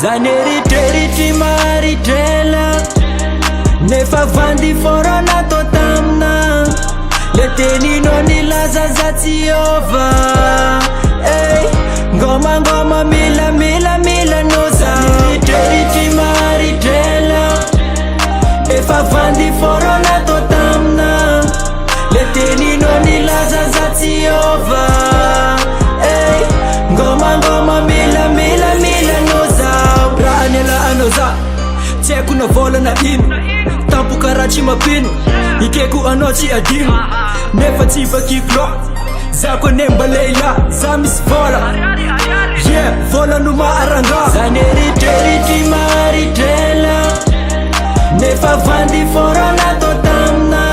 Zany eritreritry maritrela nefa vandy forona tô tamina le teninao nilaza za tsy ova ngoma mila no zany eritreritry maritrela nefa vandy forona tô tamina le teninao nilaza za tsy ova ngoma mila no zao raha nialaanao za tsy haiko na vola na ino tampo karaha tsy mapino ikeko anao tsy adino nefa tsy vakiko za koa ne mba leila za misy vola vola no maaranga zany eritreritry maritrela nefa vandy forona tô tamina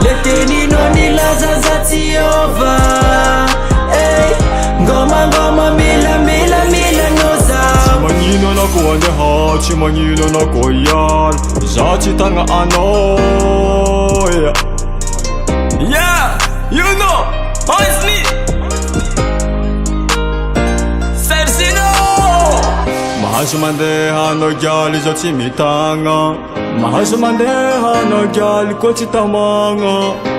le teninao nilaza za tsy ova ngoma mila no zao magnino anako andeha tsy magnino anako iany za tsy tagna anao Yeah, you know, oh it's me Sersino mahazo mandeha anao gialy za tsy mitagna mahazo mandeha anao gialy koa tsy tamagna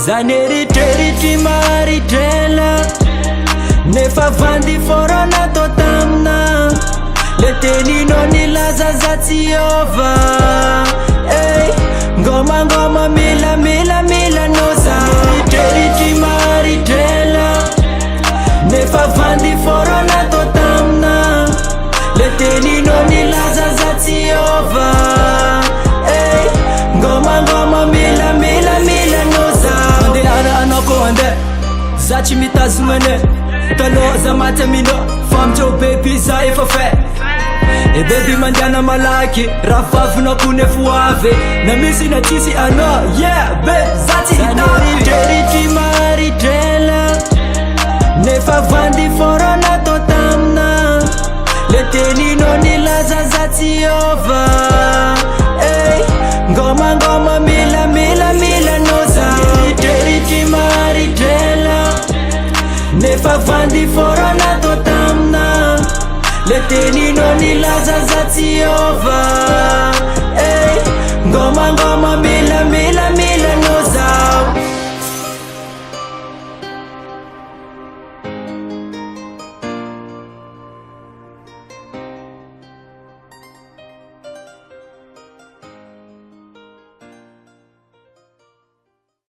zany eritreritry maritrela nefa vandy forona tô tamina le teninao nilaza za tsy ova ngoma mila no zany eritreritry maritrela nefa vandy forona tô tamina le teninao nilaza za tsy ova ngoma mila no zao andeha anako ande za tsy mitazomane taloha za maty aminao famitseo bebi za efa fe bebi mandiana malaky raha vavinako nefo avy na misy na tsisy anao be za tsy hitavy maritrela nefa vandy forona tô tamina le teninao nilaza za tsy ova ngoma mila no zao eritreritry maritrela nefa vandy forona tô tamina le teninao nilaza za tsy